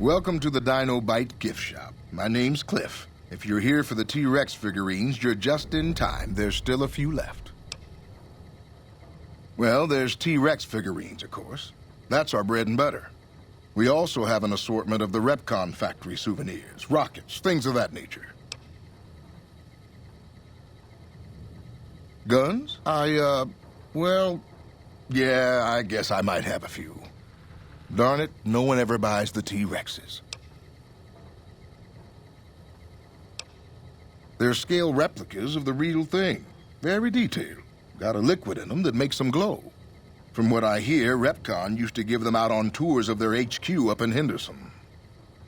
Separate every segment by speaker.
Speaker 1: Welcome to the Dino Bite gift shop. My name's Cliff. If you're here for the T-Rex figurines, you're just in time. There's still a few left. Well, there's T-Rex figurines, of course. That's our bread and butter. We also have an assortment of the Repcon factory souvenirs, rockets, things of that nature. Guns? Well, yeah, I guess I might have a few. Darn it, no one ever buys the T-Rexes. They're scale replicas of the real thing. Very detailed. Got a liquid in them that makes them glow. From what I hear, Repcon used to give them out on tours of their HQ up in Henderson.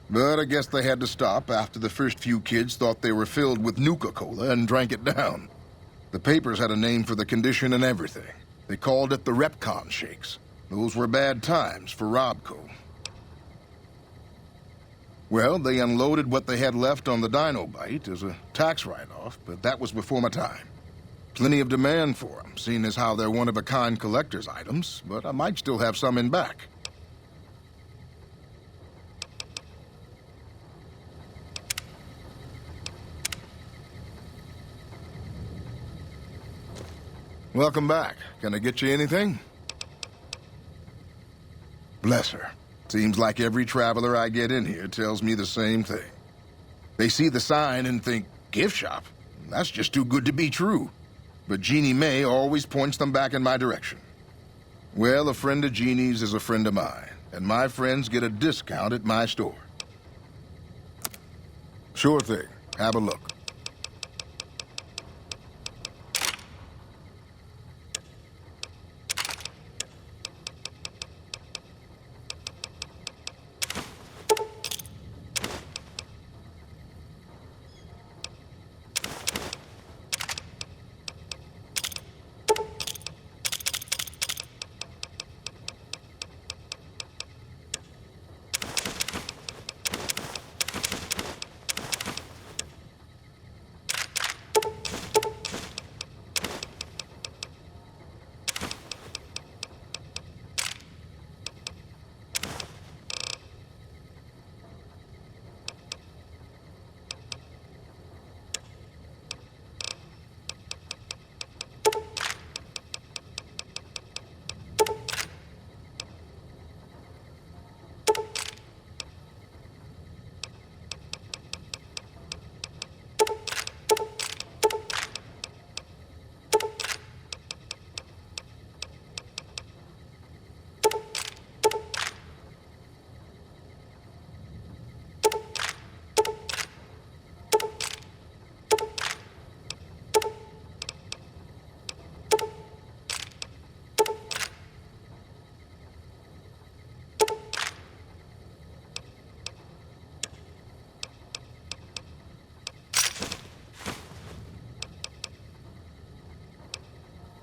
Speaker 1: But I guess they had to stop after the first few kids thought they were filled with Nuka-Cola and drank it down. The papers had a name for the condition and everything. They called it the Repcon Shakes. Those were bad times for Robco. Well, they unloaded what they had left on the Dino Bite as a tax write-off, but that was before my time. Plenty of demand for them, seeing as how they're one-of-a-kind collector's items, but I might still have some in back. Welcome back. Can I get you anything? Bless her. Seems like every traveler I get in here tells me the same thing. They see the sign and think, gift shop? That's just too good to be true. But Jeannie May always points them back in my direction. Well, a friend of Jeannie's is a friend of mine, and my friends get a discount at my store. Sure thing. Have a look.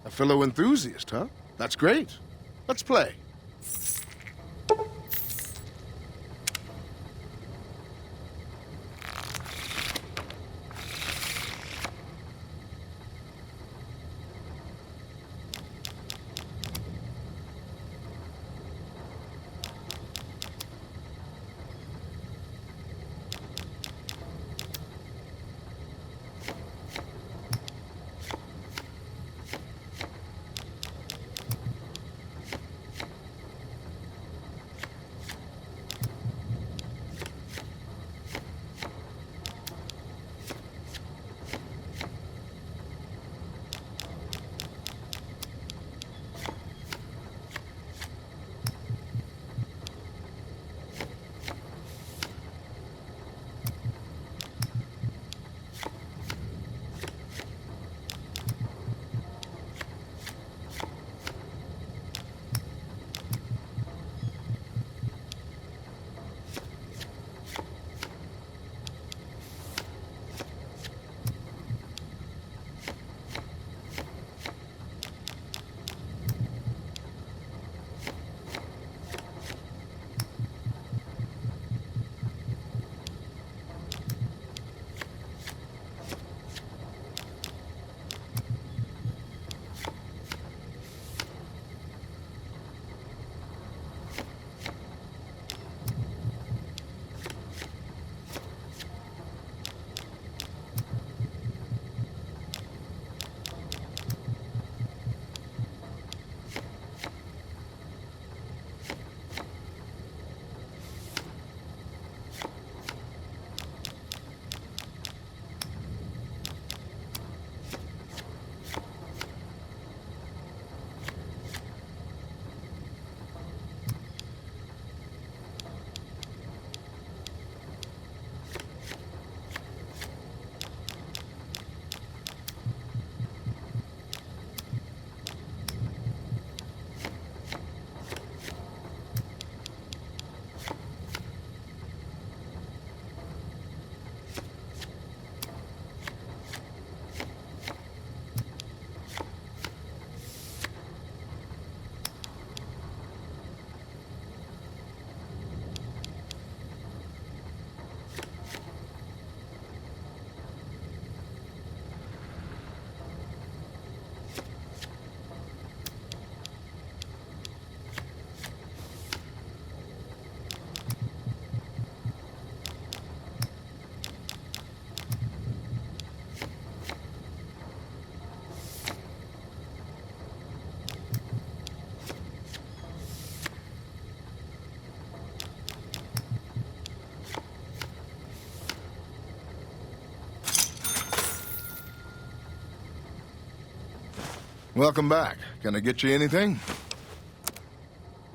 Speaker 1: A fellow enthusiast, huh? That's great. Let's play. Welcome back. Can I get you anything?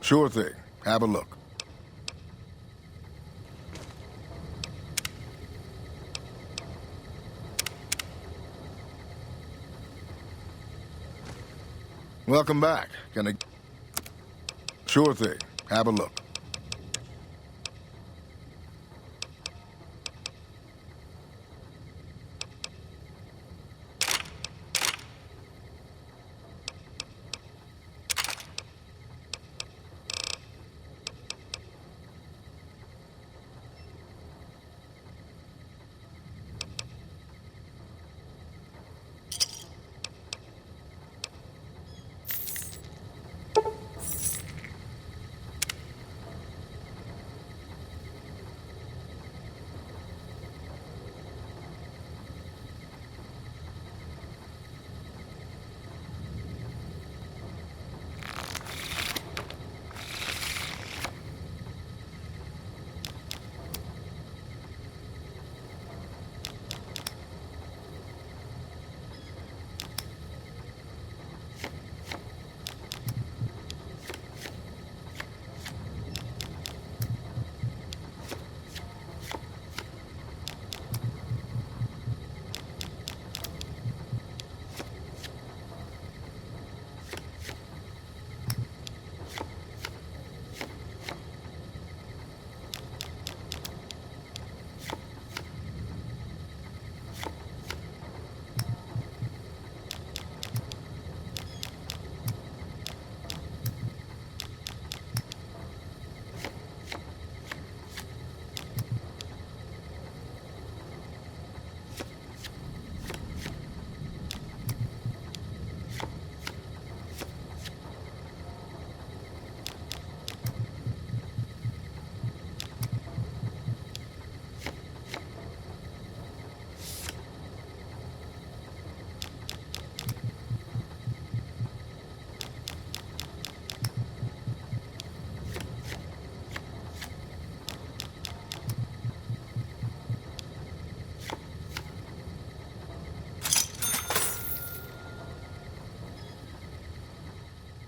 Speaker 1: Sure thing. Have a look. Welcome back. Can I... Sure thing. Have a look.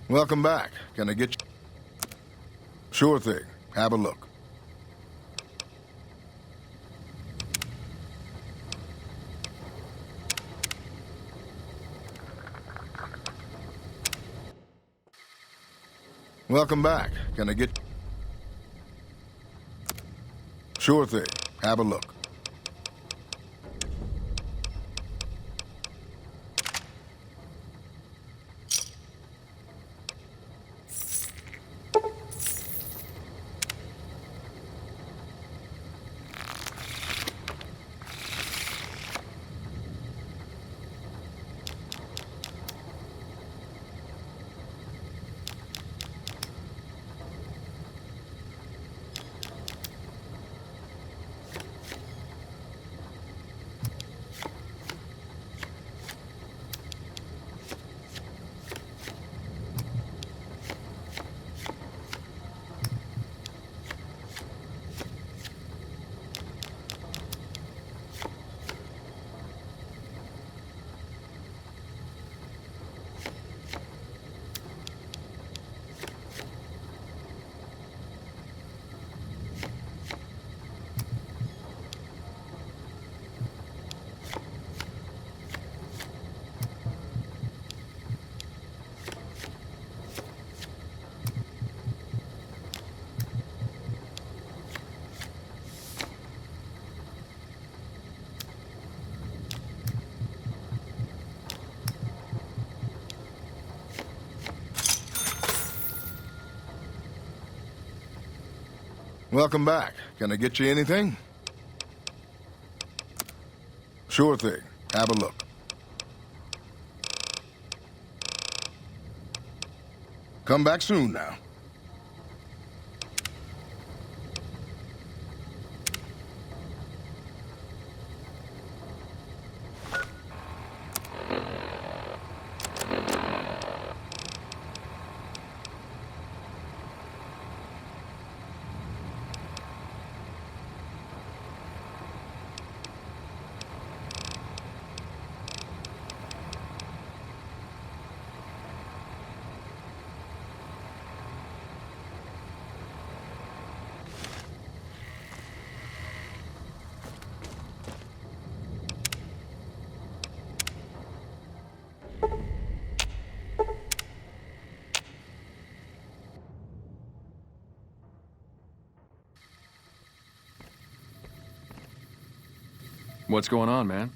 Speaker 1: Welcome back. Can I get you... Sure thing. Have a look. Welcome back. Can I get... Sure thing. Have a look. Welcome back. Can I get you anything? Sure thing. Have a look. Come back soon now.
Speaker 2: What's going on, man?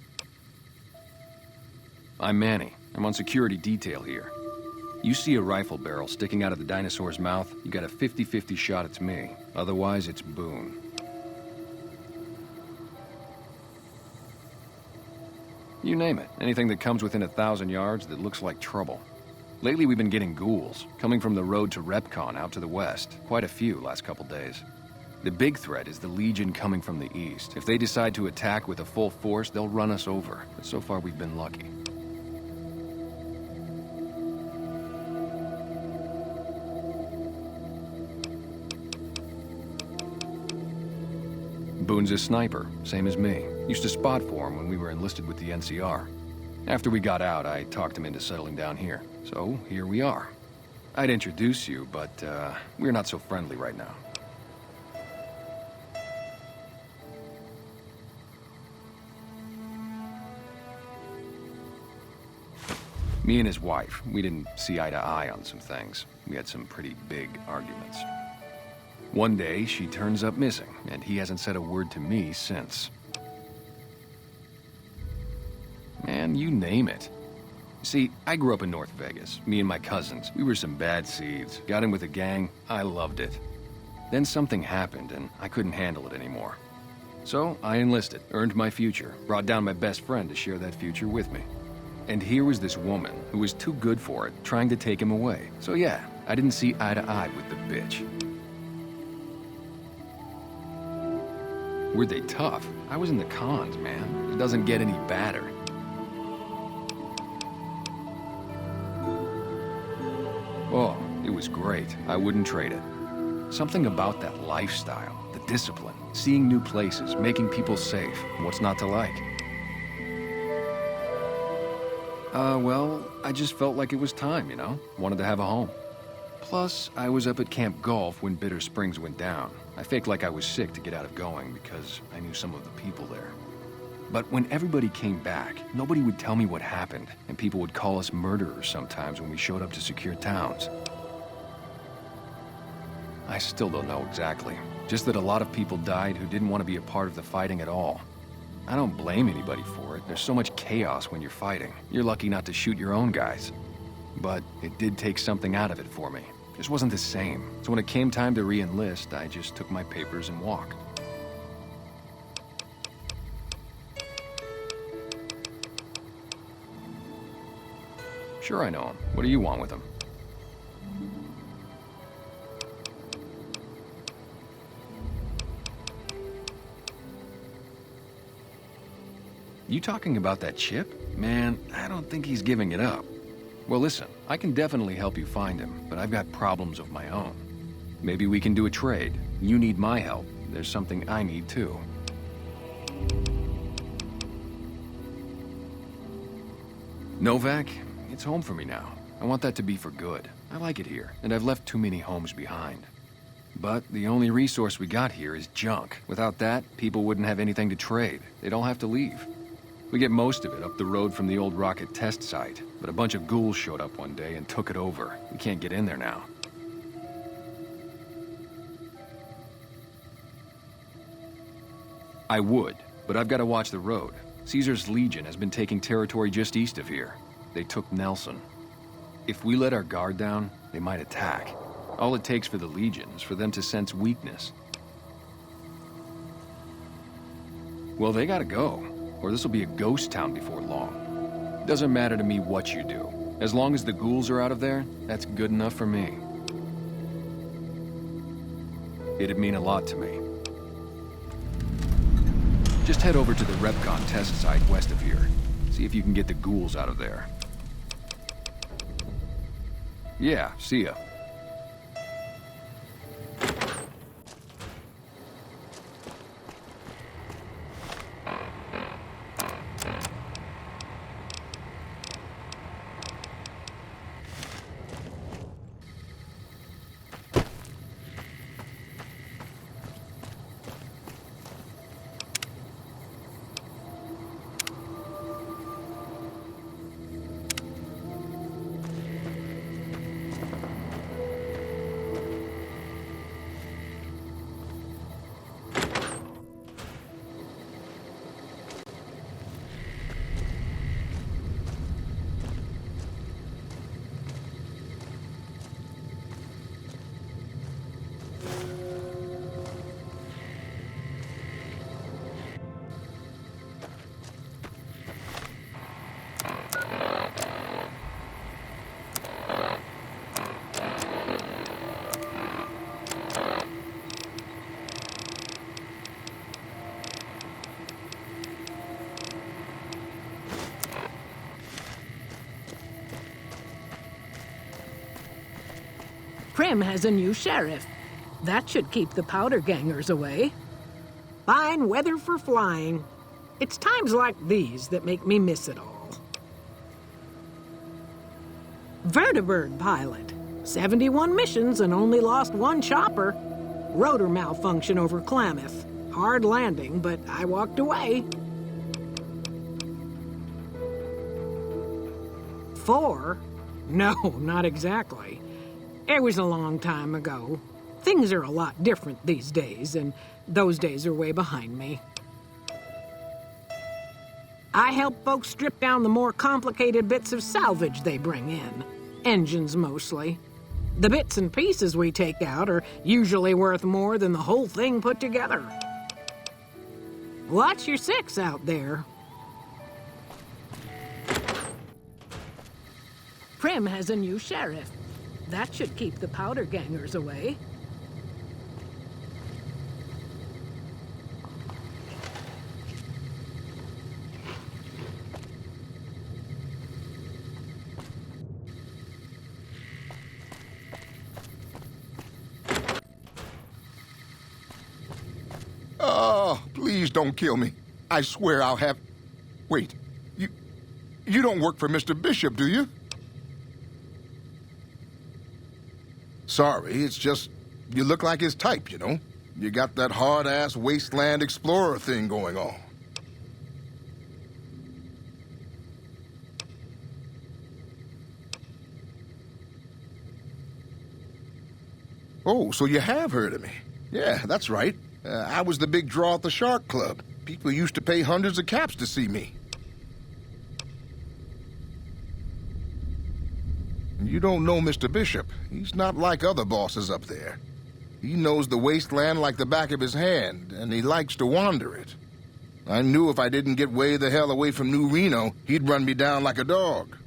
Speaker 2: I'm Manny. I'm on security detail here. You see a rifle barrel sticking out of the dinosaur's mouth, you got a 50-50 shot it's me. Otherwise, it's Boone. You name it. Anything that comes within 1,000 yards that looks like trouble. Lately, we've been getting ghouls, coming from the road to Repcon out to the west. Quite a few last couple days. The big threat is the Legion coming from the east. If they decide to attack with a full force, they'll run us over. But so far, we've been lucky. Boone's a sniper, same as me. Used to spot for him when we were enlisted with the NCR. After we got out, I talked him into settling down here. So, here we are. I'd introduce you, but we're not so friendly right now. Me and his wife, we didn't see eye to eye on some things. We had some pretty big arguments. One day, she turns up missing, and he hasn't said a word to me since. Man, you name it. See, I grew up in North Vegas. Me and my cousins, we were some bad seeds. Got in with a gang, I loved it. Then something happened, and I couldn't handle it anymore. So, I enlisted, earned my future, brought down my best friend to share that future with me. And here was this woman who was too good for it, trying to take him away. So yeah, I didn't see eye to eye with the bitch. Were they tough? I was in the cons, man. It doesn't get any badder. Oh, it was great. I wouldn't trade it. Something about that lifestyle, the discipline, seeing new places, making people safe. What's not to like? Well, I just felt like it was time, you know? Wanted to have a home. Plus, I was up at Camp Golf when Bitter Springs went down. I faked like I was sick to get out of going because I knew some of the people there. But when everybody came back, nobody would tell me what happened, and people would call us murderers sometimes when we showed up to secure towns. I still don't know exactly. Just that a lot of people died who didn't want to be a part of the fighting at all. I don't blame anybody for it. There's so much chaos when you're fighting. You're lucky not to shoot your own guys. But it did take something out of it for me. It just wasn't the same. So when it came time to re-enlist, I just took my papers and walked. Sure I know him. What do you want with him? You talking about that chip? Man, I don't think he's giving it up. Well, listen, I can definitely help you find him, but I've got problems of my own. Maybe we can do a trade. You need my help. There's something I need too. Novak, it's home for me now. I want that to be for good. I like it here, and I've left too many homes behind. But the only resource we got here is junk. Without that, people wouldn't have anything to trade. They'd all have to leave. We get most of it up the road from the old rocket test site, but a bunch of ghouls showed up one day and took it over. We can't get in there now. I would, but I've got to watch the road. Caesar's Legion has been taking territory just east of here. They took Nelson. If we let our guard down, they might attack. All it takes for the Legion is for them to sense weakness. Well, they gotta go, or this will be a ghost town before long. Doesn't matter to me what you do. As long as the ghouls are out of there, that's good enough for me. It'd mean a lot to me. Just head over to the Repcon test site west of here. See if you can get the ghouls out of there. Yeah, see ya.
Speaker 3: Prim has a new sheriff. That should keep the powder gangers away. Fine weather for flying. It's times like these that make me miss it all. Vertibird pilot. 71 missions and only lost one chopper. Rotor malfunction over Klamath. Hard landing, but I walked away. 4? No, not exactly. It was a long time ago. Things are a lot different these days, and those days are way behind me. I help folks strip down the more complicated bits of salvage they bring in. Engines, mostly. The bits and pieces we take out are usually worth more than the whole thing put together. Watch your 6 out there. Prim has a new sheriff. That should keep the powder gangers away.
Speaker 1: Oh, please don't kill me. I swear I'll have... Wait, you don't work for Mr. Bishop, do you? Sorry, it's just, you look like his type, you know? You got that hard-ass wasteland explorer thing going on. Oh, so you have heard of me. Yeah, that's right. I was the big draw at the Shark Club. People used to pay hundreds of caps to see me. You don't know Mr. Bishop. He's not like other bosses up there. He knows the wasteland like the back of his hand, and he likes to wander it. I knew if I didn't get way the hell away from New Reno, he'd run me down like a dog.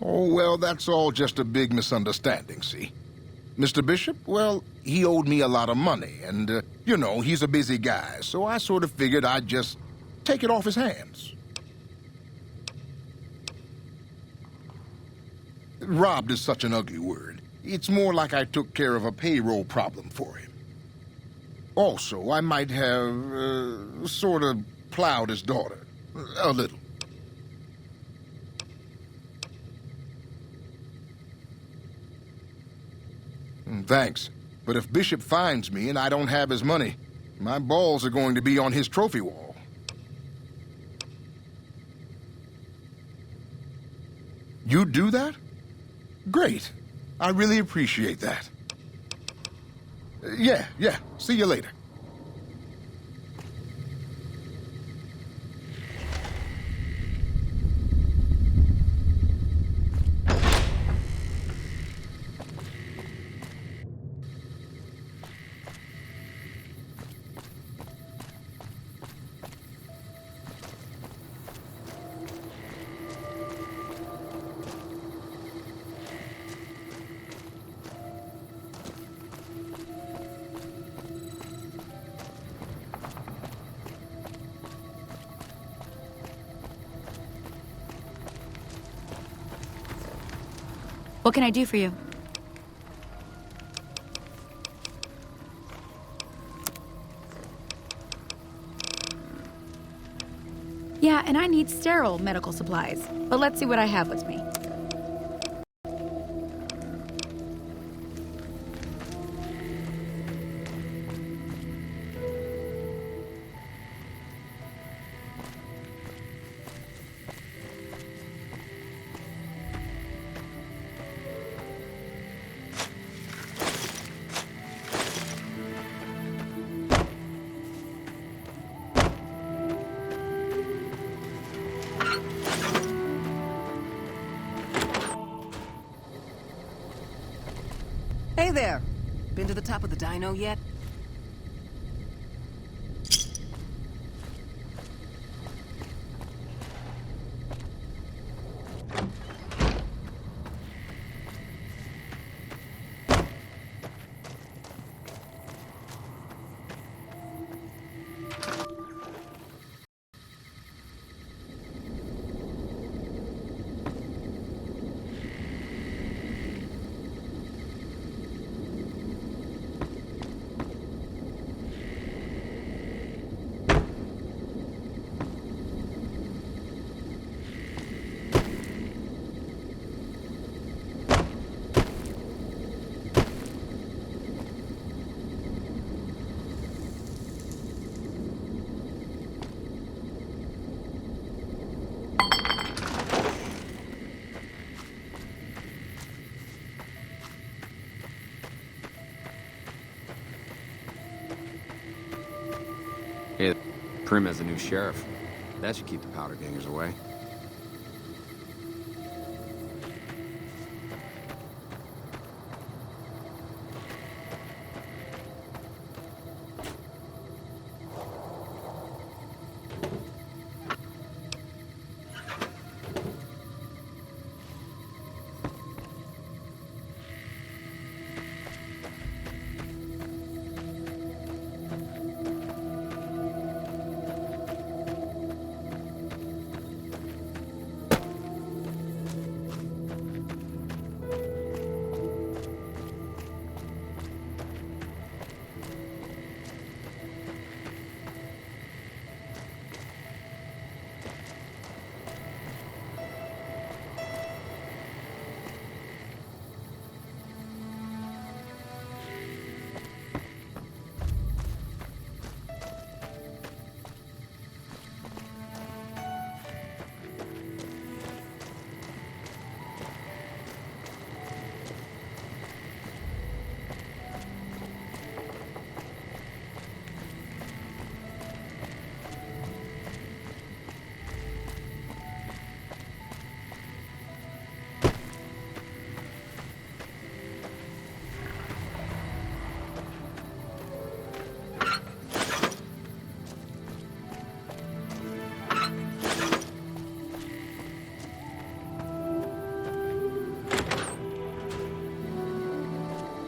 Speaker 1: Oh, well, that's all just a big misunderstanding, see? Mr. Bishop, well, he owed me a lot of money, and, you know, he's a busy guy, so I sort of figured I'd just take it off his hands. Robbed is such an ugly word. It's more like I took care of a payroll problem for him. Also, I might have, sort of plowed his daughter. A little. Thanks. But if Bishop finds me and I don't have his money, my balls are going to be on his trophy wall. You do that? Great. I really appreciate that. Yeah. See you later.
Speaker 4: What can I do for you? Yeah, and I need sterile medical supplies. But let's see what I have with me.
Speaker 5: Hey there! Been to the top of the dino yet?
Speaker 2: Prim as the new sheriff. That should keep the powder gangers away.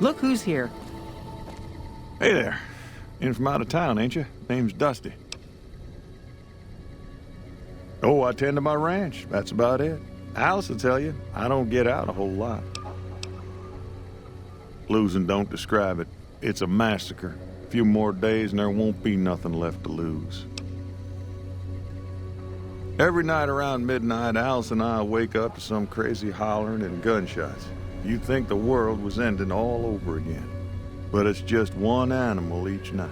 Speaker 6: Look who's here.
Speaker 7: Hey there. In from out of town, ain't you? Name's Dusty. Oh, I tend to my ranch. That's about it. Alice will tell you, I don't get out a whole lot. Losing don't describe it. It's a massacre. A few more days and there won't be nothing left to lose. Every night around midnight, Alice and I wake up to some crazy hollering and gunshots. You'd think the world was ending all over again. But it's just one animal each night.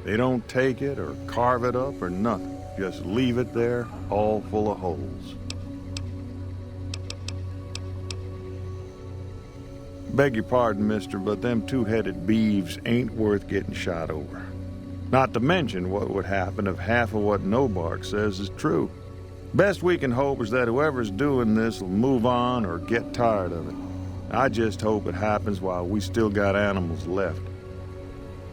Speaker 7: They don't take it or carve it up or nothing. Just leave it there, all full of holes. Beg your pardon, mister, but them two-headed beeves ain't worth getting shot over. Not to mention what would happen if half of what Nobark says is true. Best we can hope is that whoever's doing this will move on or get tired of it. I just hope it happens while we still got animals left.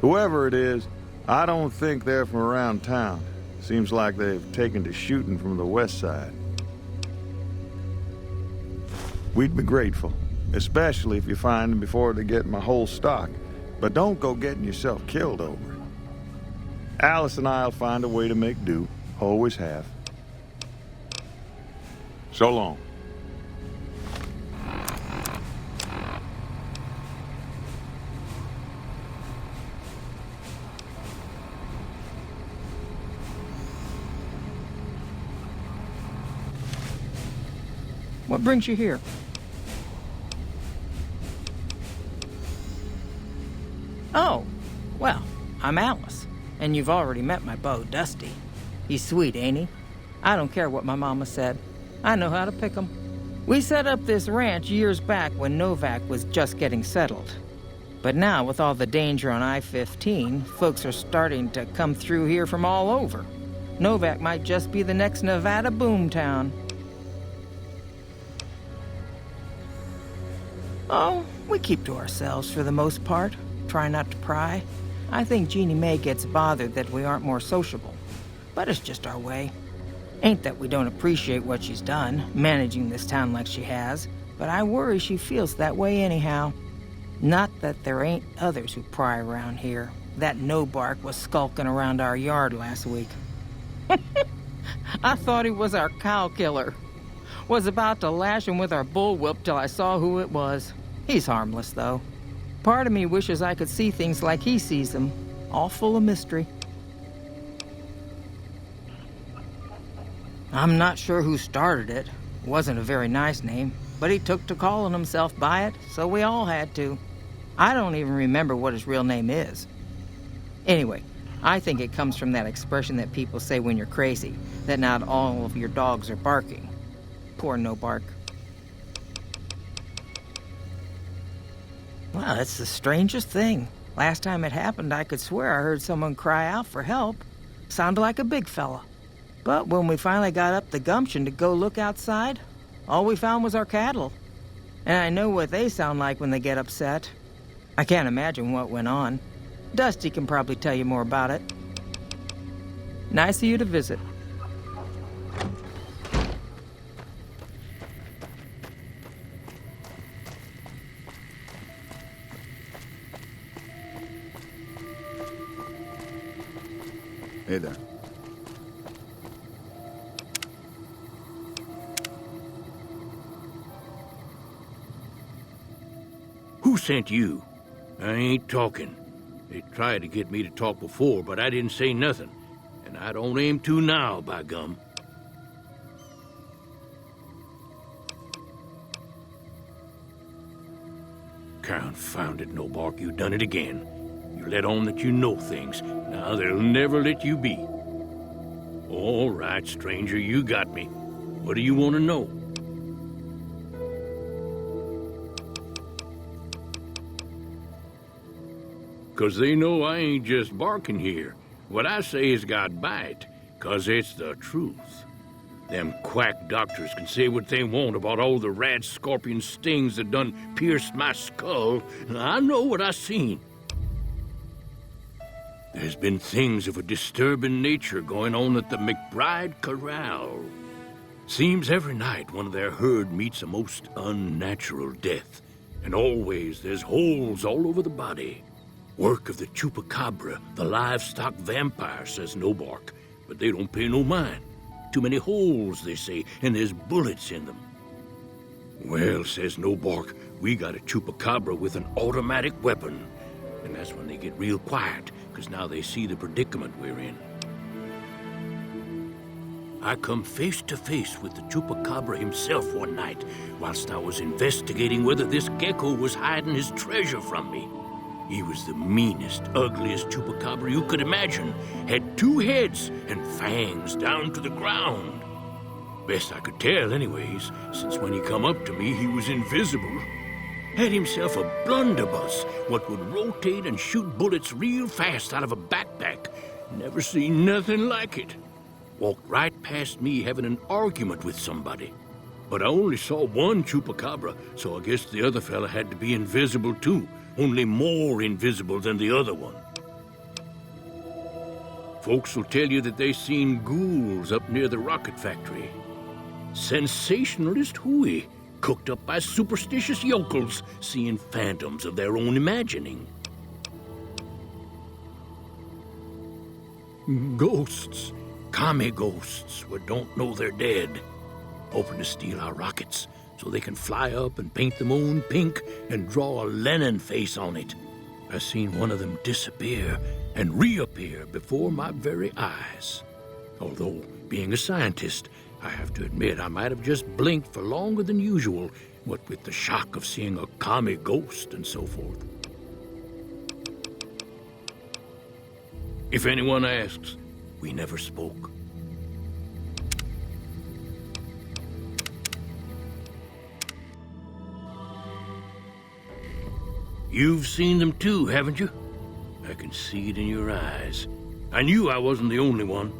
Speaker 7: Whoever it is, I don't think they're from around town. Seems like they've taken to shooting from the west side. We'd be grateful, especially if you find them before they get my whole stock. But don't go getting yourself killed over it. Alice and I'll find a way to make do. Always have. So long.
Speaker 6: What brings you here? Oh, well, I'm Alice, and you've already met my beau, Dusty. He's sweet, ain't he? I don't care what my mama said. I know how to pick 'em. We set up this ranch years back when Novak was just getting settled. But now, with all the danger on I-15, folks are starting to come through here from all over. Novak might just be the next Nevada boomtown. Oh, we keep to ourselves for the most part. Try not to pry. I think Jeannie Mae gets bothered that we aren't more sociable. But it's just our way. Ain't that we don't appreciate what she's done, managing this town like she has, but I worry she feels that way anyhow. Not that there ain't others who pry around here. That Nobark was skulking around our yard last week. I thought he was our cow killer. Was about to lash him with our bullwhip till I saw who it was. He's harmless, though. Part of me wishes I could see things like he sees them, all full of mystery. I'm not sure who started it. Wasn't a very nice name, but he took to calling himself by it, so we all had to. I don't even remember what his real name is. Anyway, I think it comes from that expression that people say when you're crazy, that not all of your dogs are barking. Poor Nobark. Well, it's the strangest thing. Last time it happened, I could swear I heard someone cry out for help. Sounded like a big fella. But when we finally got up the gumption to go look outside, all we found was our cattle. And I know what they sound like when they get upset. I can't imagine what went on. Dusty can probably tell you more about it. Nice of you to visit.
Speaker 8: Hey there.
Speaker 9: Who sent you? I ain't talking. They tried to get me to talk before, but I didn't say nothing. And I don't aim to now, by gum. Confound it, No Bark, you done it again. You let on that you know things. Now they'll never let you be. All right, stranger, you got me. What do you want to know? Because they know I ain't just barking here. What I say has got bite, because it's the truth. Them quack doctors can say what they want about all the rad scorpion stings that done pierced my skull. I know what I seen. There's been things of a disturbing nature going on at the McBride Corral. Seems every night one of their herd meets a most unnatural death, and always there's holes all over the body. Work of the chupacabra, the livestock vampire, says No Bark, but they don't pay no mind. Too many holes, they say, and there's bullets in them. Well, says No Bark, we got a chupacabra with an automatic weapon. And that's when they get real quiet, because now they see the predicament we're in. I come face to face with the chupacabra himself one night, whilst I was investigating whether this gecko was hiding his treasure from me. He was the meanest, ugliest chupacabra you could imagine. Had 2 heads and fangs down to the ground. Best I could tell anyways, since when he come up to me, he was invisible. Had himself a blunderbuss, what would rotate and shoot bullets real fast out of a backpack. Never seen nothing like it. Walked right past me having an argument with somebody. But I only saw one chupacabra, so I guess the other fella had to be invisible too. Only more invisible than the other one. Folks will tell you that they seen ghouls up near the rocket factory. Sensationalist hooey, cooked up by superstitious yokels, seeing phantoms of their own imagining. Ghosts, commie ghosts, what don't know they're dead, hoping to steal our rockets so they can fly up and paint them own pink and draw a Lenin face on it. I seen one of them disappear and reappear before my very eyes. Although, being a scientist, I have to admit I might have just blinked for longer than usual, what with the shock of seeing a commie ghost and so forth. If anyone asks, we never spoke. You've seen them too, haven't you? I can see it in your eyes. I knew I wasn't the only one.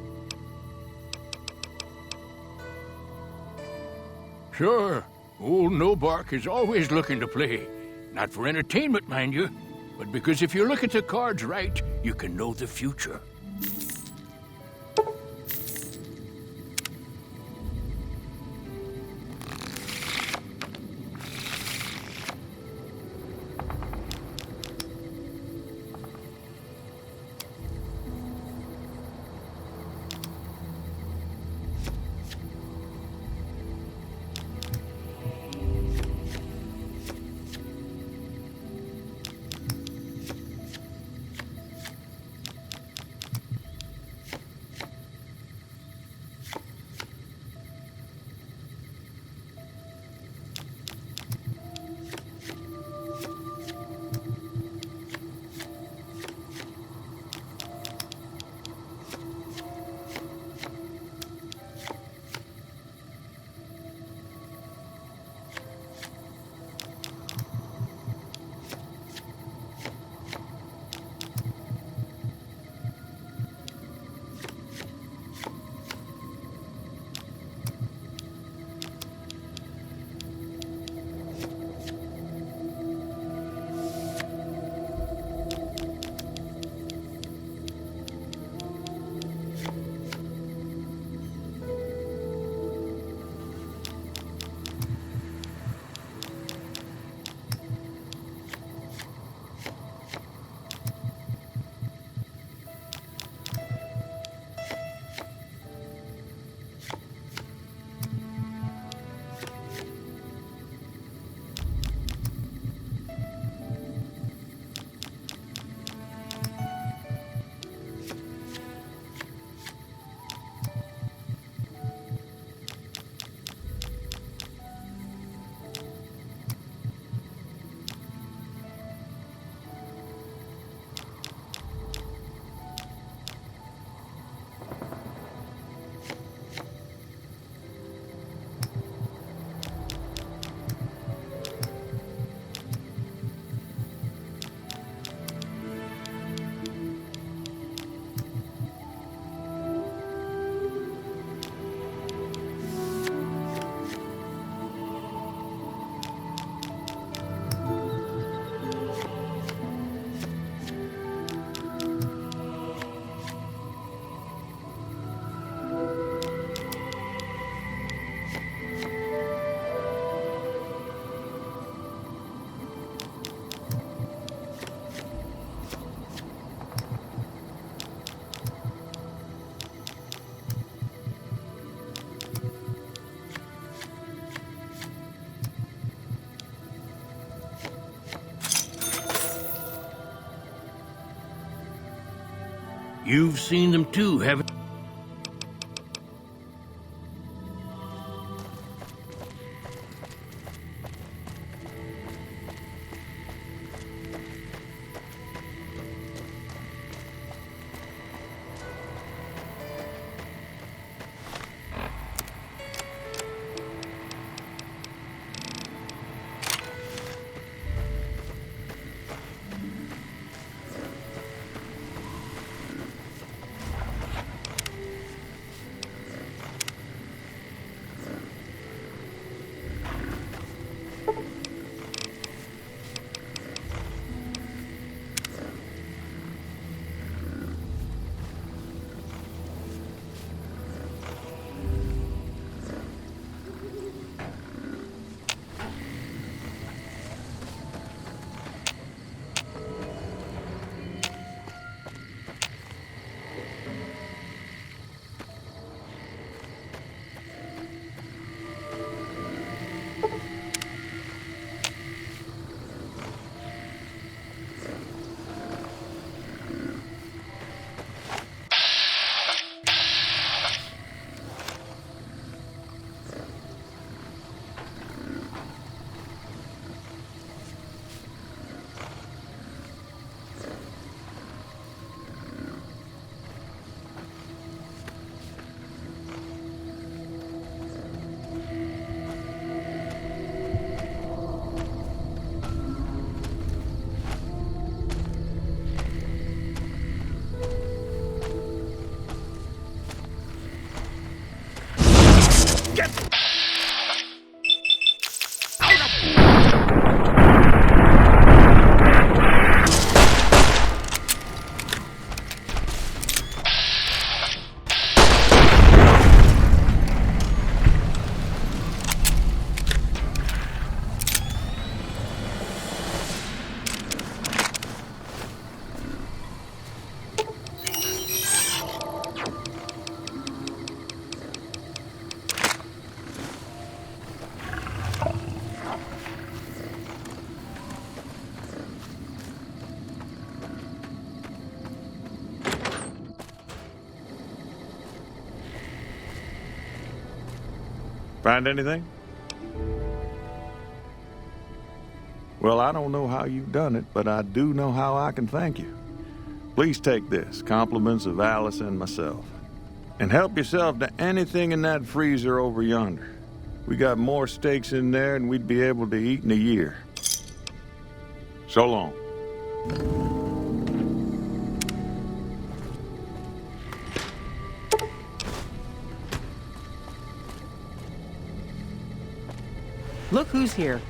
Speaker 9: Sure. Old No Bark is always looking to play. Not for entertainment, mind you, but because if you look at the cards right, you can know the future. You've seen them too, haven't you?
Speaker 7: Find anything? Well, I don't know how you've done it, but I do know how I can thank you. Please take this, compliments of Alice and myself. And help yourself to anything in that freezer over yonder. We got more steaks in there than we'd be able to eat in a year. So long.
Speaker 6: Look who's here.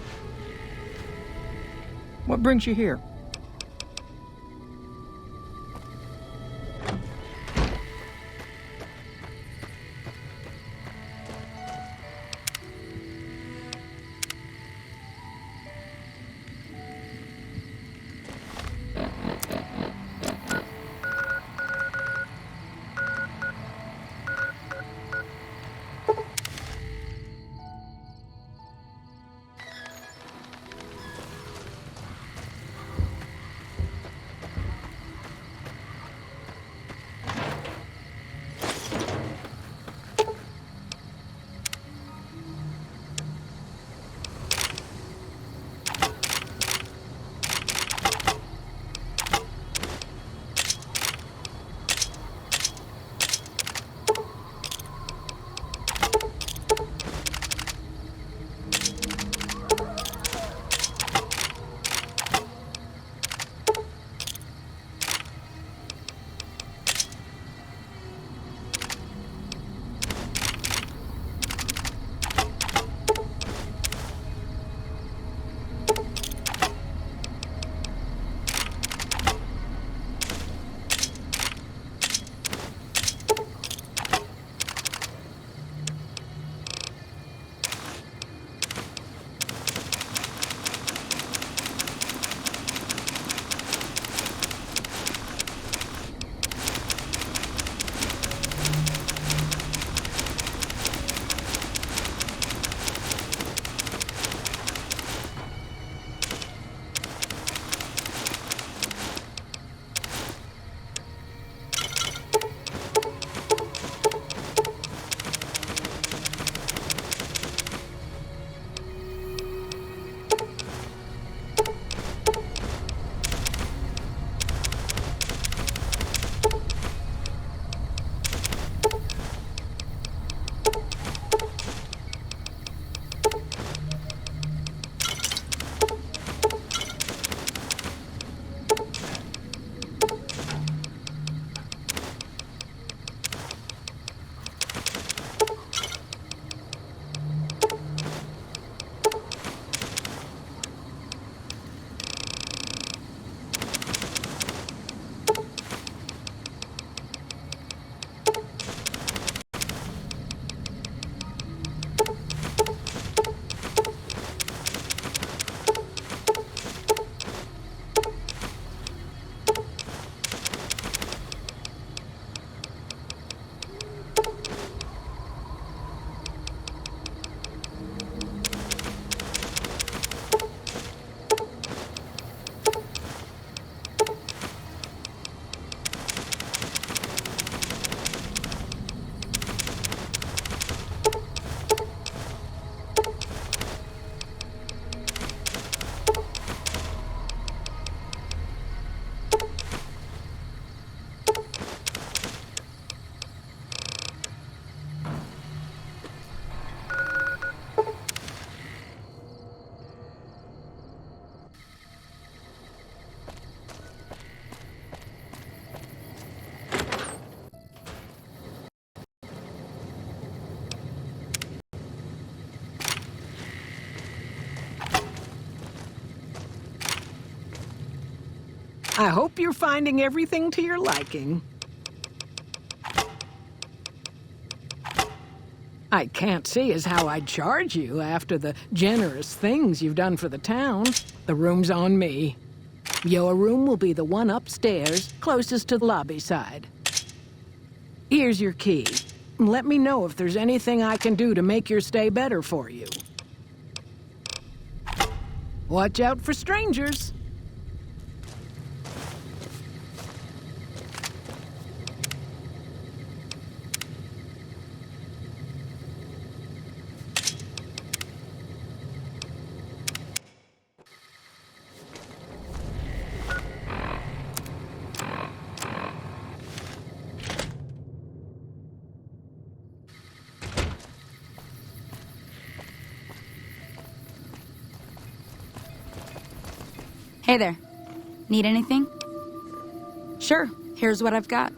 Speaker 6: What brings you here?
Speaker 3: I hope you're finding everything to your liking. I can't see as how I'd charge you after the generous things you've done for the town. The room's on me. Your room will be the one upstairs, closest to the lobby side. Here's your key. Let me know if there's anything I can do to make your stay better for you. Watch out for strangers.
Speaker 4: Hey there. Need anything? Sure, here's what I've got.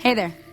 Speaker 4: Hey there.